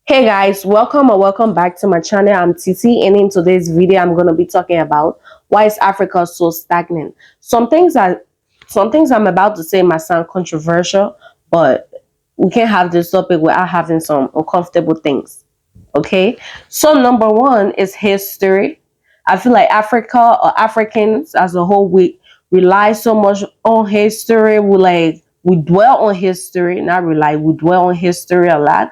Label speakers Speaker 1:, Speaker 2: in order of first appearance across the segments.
Speaker 1: Hey guys, welcome or welcome back to my channel. I'm Titi, and in today's video I'm going to be talking about why is Africa so stagnant. Some things I'm about to say might sound controversial, but we can't have this topic without having some uncomfortable things. Okay? So number one is history. I feel like Africa or Africans as a whole, we rely so much on history. We dwell on history, not rely, we dwell on history a lot.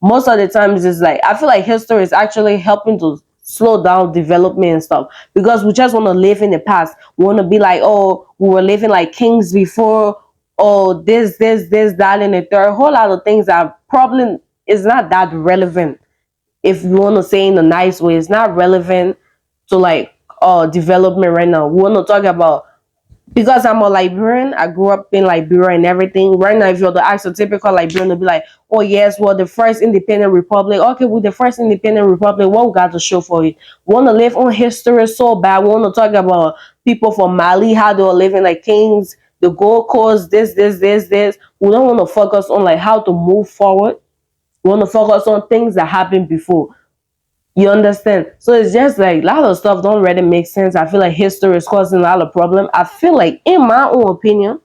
Speaker 1: Most of the times it's like I feel like history is actually helping to slow down development and stuff, because we just want to live in the past. We want to be like, oh, we were living like kings before. Oh, this that and the third. A whole lot of things that probably is not that relevant. If you want to say in a nice way, it's not relevant to like development right now. We want to talk about, because I'm a Liberian, I grew up in Liberia and everything. Right now, if you're the ask a typical Liberian, they'll be like, oh yes, well, the first independent republic. Okay, with the first independent republic, what we got to show for it? We want to live on history so bad. We want to talk about people from Mali, how they were living like kings, the Gold Coast, this. We don't want to focus on like how to move forward. We want to focus on things that happened before. You understand? So it's just like a lot of stuff don't really make sense. I feel like history is causing a lot of problem. I feel like, in my own opinion,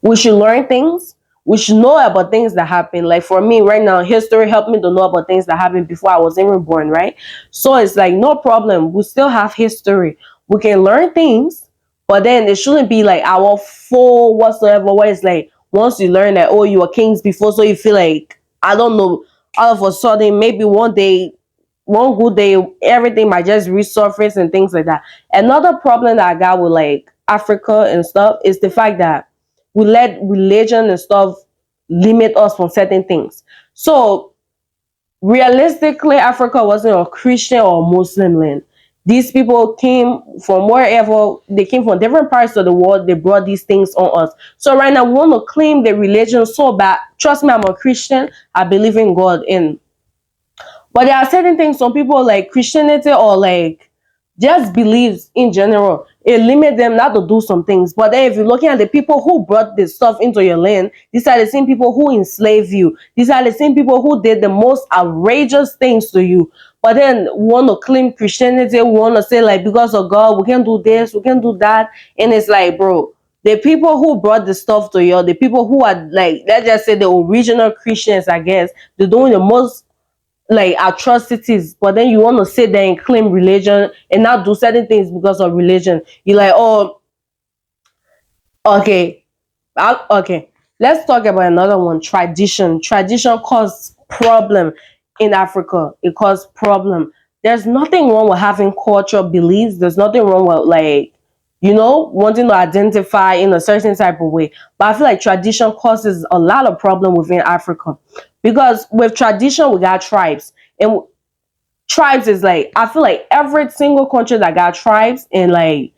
Speaker 1: we should learn things. We should know about things that happen. Like for me right now, history helped me to know about things that happened before I was even born, right? So it's like no problem. We still have history. We can learn things, but then it shouldn't be like our full whatsoever. Where it's like once you learn that, oh, you were kings before, so you feel like, I don't know, all of a sudden maybe one day, one good day, everything might just resurface and things like that. Another problem that I got with like Africa and stuff is the fact that we let religion and stuff limit us from certain things. So realistically, Africa wasn't a Christian or Muslim land. These people came from wherever they came from, different parts of the world. They brought these things on us. So right now, we want to claim the religion so bad. Trust me, I'm a Christian. I believe in God, and but there are certain things some people like Christianity or like just beliefs in general. It limits them not to do some things. But then if you're looking at the people who brought this stuff into your land, these are the same people who enslaved you. These are the same people who did the most outrageous things to you. But then want to claim Christianity, want to say like because of God, we can do this, we can do that. And it's like, bro, the people who brought the stuff to you, the people who are like, let's just say the original Christians, I guess, they're doing the most like atrocities, but then you want to sit there and claim religion and not do certain things because of religion. You're like, oh, okay, okay. Let's talk about another one. Tradition causes problem in Africa. It causes problem. There's nothing wrong with having cultural beliefs. There's nothing wrong with like, wanting to identify in a certain type of way. But I feel like tradition causes a lot of problem within Africa, because with tradition we got tribes, and tribes is like, I feel like every single country that got tribes and like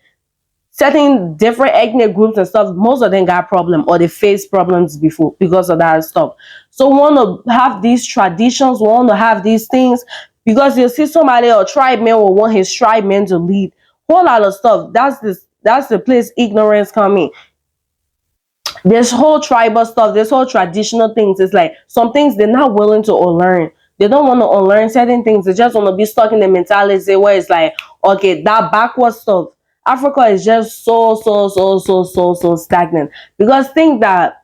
Speaker 1: certain different ethnic groups and stuff, most of them got problem or they faced problems before because of that stuff. So we want to have these traditions, we want to have these things, because you see somebody or tribe man will want his tribe man to lead whole lot of stuff. That's the place ignorance coming. This whole tribal stuff, this whole traditional things, it's like some things they're not willing to unlearn. They don't want to unlearn certain things. They just want to be stuck in the mentality where it's like, okay, that backward stuff. Africa is just so stagnant. Because think that,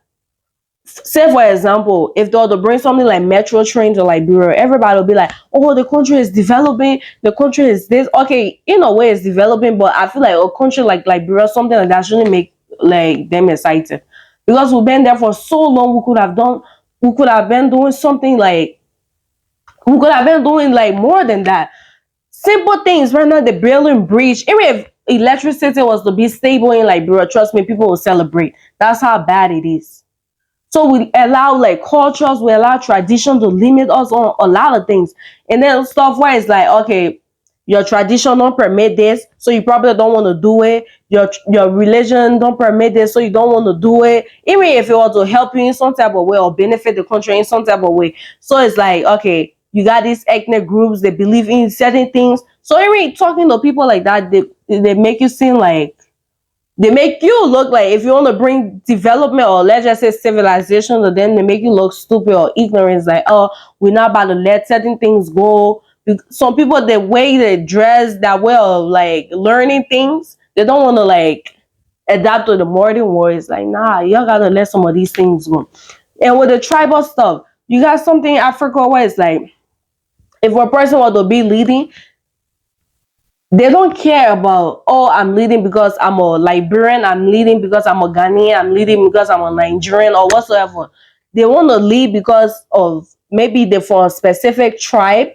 Speaker 1: say for example, if they were to bring something like metro train to Liberia, everybody will be like, oh, the country is developing, the country is this. Okay, in a way it's developing, but I feel like a country like Liberia, something like that shouldn't make like them excited, because we've been there for so long. We could have been doing something like, we could have been doing like more than that. Simple things right now, the building bridge. Even if electricity was to be stable in Liberia, trust me, people will celebrate. That's how bad it is. So we allow like cultures, we allow tradition to limit us on a lot of things. And then stuff where it's like, okay, your tradition don't permit this, so you probably don't want to do it. Your religion don't permit this, so you don't want to do it. Even if it was to help you in some type of way or benefit the country in some type of way. So it's like, okay, you got these ethnic groups, they believe in certain things. So even talking to people like that, they make you seem like They make you look like, if you want to bring development or let's just say civilization to them, they make you look stupid or ignorant. Like, oh, we're not about to let certain things go. Some people, the way they dress, that way of like learning things, they don't want to like adapt to the modern world. It's like, nah, y'all gotta let some of these things go. And with the tribal stuff, you got something in Africa where it's like, if a person want to be leading, they don't care about, oh, I'm leading because I'm a Liberian, I'm leading because I'm a Ghanaian, I'm leading because I'm a Nigerian or whatsoever. They want to lead because of maybe they're from a specific tribe,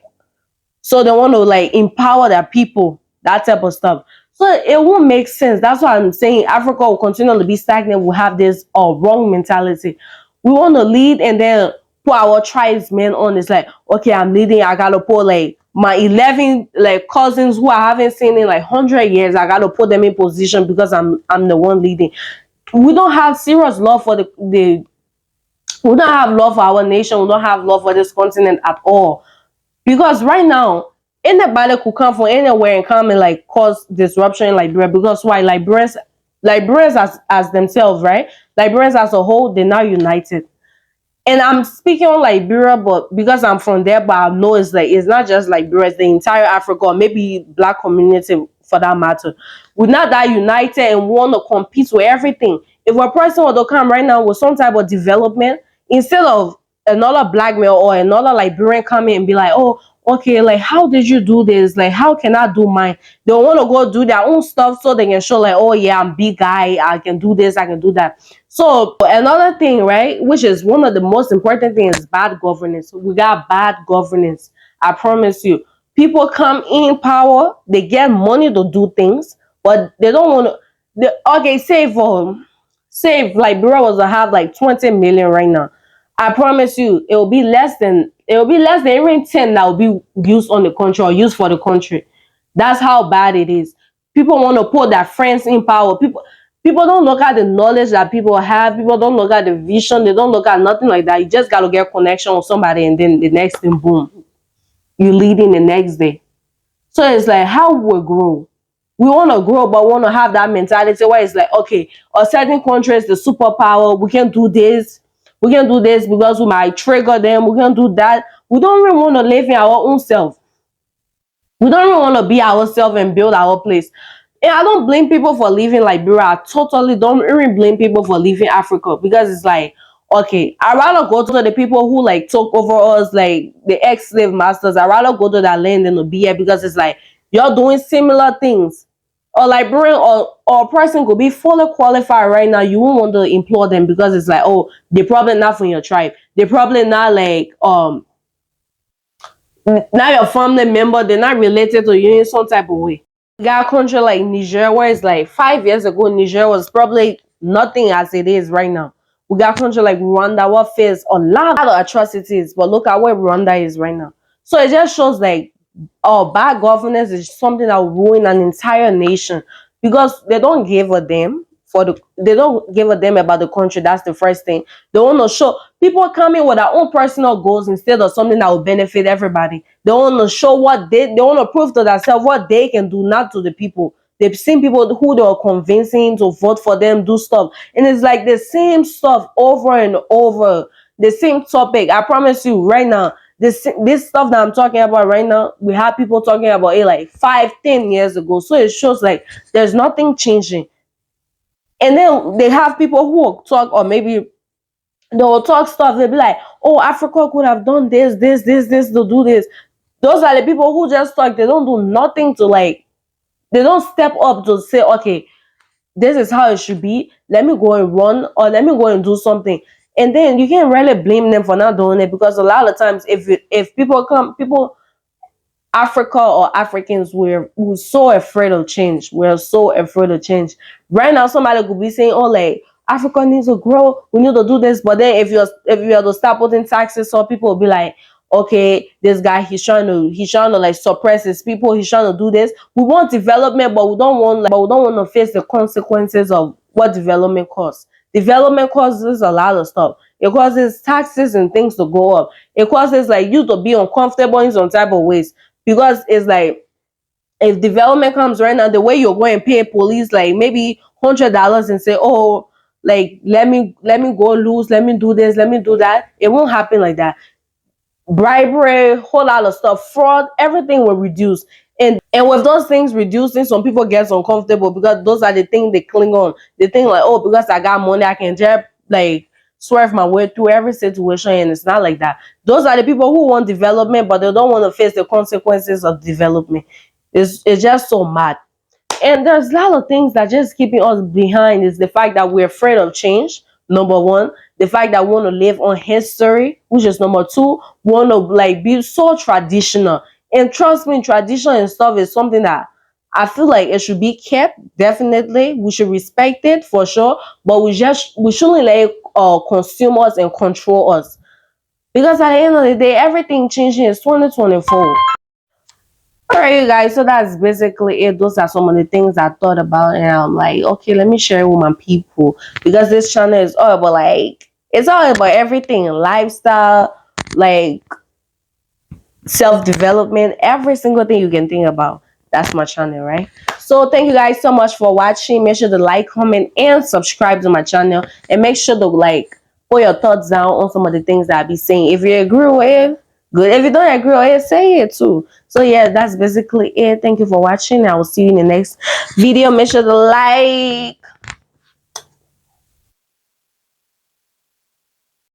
Speaker 1: so they want to like empower their people, that type of stuff. So it won't make sense. That's why I'm saying Africa will continue to be stagnant. We'll have this wrong mentality. We want to lead and then put our tribesmen on. It's like, okay, I'm leading. I gotta put like my 11 like cousins who I haven't seen in like 100 years. I gotta put them in position because I'm the one leading. We don't have serious love for the we don't have love for our nation. We don't have love for this continent at all. Because right now, anybody could come from anywhere and come and like cause disruption in Liberia. Because why? Liberians as themselves, right? Liberians as a whole, they're not united. And I'm speaking on Liberia, but because I'm from there, but I know it's like, it's not just Liberia, it's the entire Africa, or maybe black community for that matter. We're not that united and want to compete with everything. If a person were to come right now with some type of development, instead of another black male or another Liberian coming and be like, oh, okay, like how did you do this? Like how can I do mine? They want to go do their own stuff so they can show like, oh yeah, I'm big guy, I can do this, I can do that. So another thing, right, which is one of the most important things, is bad governance. We got bad governance. I promise you. People come in power, they get money to do things, but they don't want to. Okay, say if Liberia was to have like 20 million right now, I promise you, it will be less than even 10 that will be used on the country or used for the country. That's how bad it is. People want to put their friends in power. People don't look at the knowledge that people have. People don't look at the vision. They don't look at nothing like that. You just gotta get connection with somebody, and then the next thing, boom, you leading the next day. So it's like how we grow. We want to grow, but we want to have that mentality where it's like, okay, a certain country is the superpower. We can do this. We can do this because we might trigger them. We can do that. We don't really want to live in our own self. We don't even want to be ourselves and build our place. And I don't blame people for leaving Liberia. I totally don't even blame people for leaving Africa, because it's like, okay, I'd rather go to the people who like took over us, like the ex-slave masters. I'd rather go to that land than to be here, because it's like you're doing similar things. A Liberian or a person could be fully qualified right now. You won't want to employ them because it's like, oh, they're probably not from your tribe. They're probably not like not your family member, they're not related to you in some type of way. We got a country like Niger, where it's like 5 years ago, Niger was probably nothing as it is right now. We got a country like Rwanda, what faced a lot of atrocities, but look at where Rwanda is right now. So it just shows like, oh, bad governance is something that will ruin an entire nation, because they don't give a damn they don't give a damn about the country. That's the first thing. They want to show people coming with their own personal goals instead of something that will benefit everybody. They want to show what they want to prove to themselves what they can do, not to the people. They've seen people who they are convincing to vote for them, do stuff, and it's like the same stuff over and over, the same topic. I promise you right now, this stuff that I'm talking about right now, we have people talking about it like 5, 10 years ago. So it shows like there's nothing changing. And then they have people who will talk, or maybe they will talk stuff. They'll be like, oh, Africa could have done this to do this. Those are the people who just talk. They don't do nothing to like, they don't step up to say, okay, this is how it should be. Let me go and run, or let me go and do something. And then you can't really blame them for not doing it, because a lot of times if people Africa or Africans, we're so afraid of change. We're so afraid of change. Right now, somebody could be saying, "Oh, like Africa needs to grow. We need to do this." But then, if you are to start putting taxes, so people will be like, "Okay, this guy he's trying to like suppress his people. He's trying to do this." We want development, but we don't want to face the consequences of what development costs. Development causes a lot of stuff. It causes taxes and things to go up. It causes like you to be uncomfortable in some type of ways, because it's like, if development comes right now, the way you're going to pay police like maybe $100 and say, oh, like let me go loose, let me do this, let me do that. It won't happen like that. Bribery, whole lot of stuff, fraud, everything will reduce. And with those things reducing, some people get uncomfortable because those are the things they cling on. They think like, oh, because I got money, I can just like swerve my way through every situation, and it's not like that. Those are the people who want development, but they don't want to face the consequences of development. It's just so mad. And there's a lot of things that just keeping us behind is the fact that we're afraid of change. Number one, the fact that we want to live on history, which is number two, want to like be so traditional. And trust me, tradition and stuff is something that I feel like it should be kept. Definitely, we should respect it for sure. But we shouldn't let consume us and control us, because at the end of the day, everything changing is 2024. All right, you guys. So that's basically it. Those are some of the things I thought about, and I'm like, okay, let me share it with my people, because this channel is all about like it's all about everything, lifestyle, like self development, every single thing you can think about. That's my channel, right? So thank you guys so much for watching. Make sure to like, comment, and subscribe to my channel, and make sure to like put your thoughts down on some of the things that I be saying. If you agree with it, good. If you don't agree with it, say it too. So yeah, that's basically it. Thank you for watching. I will see you in the next video. Make sure to like,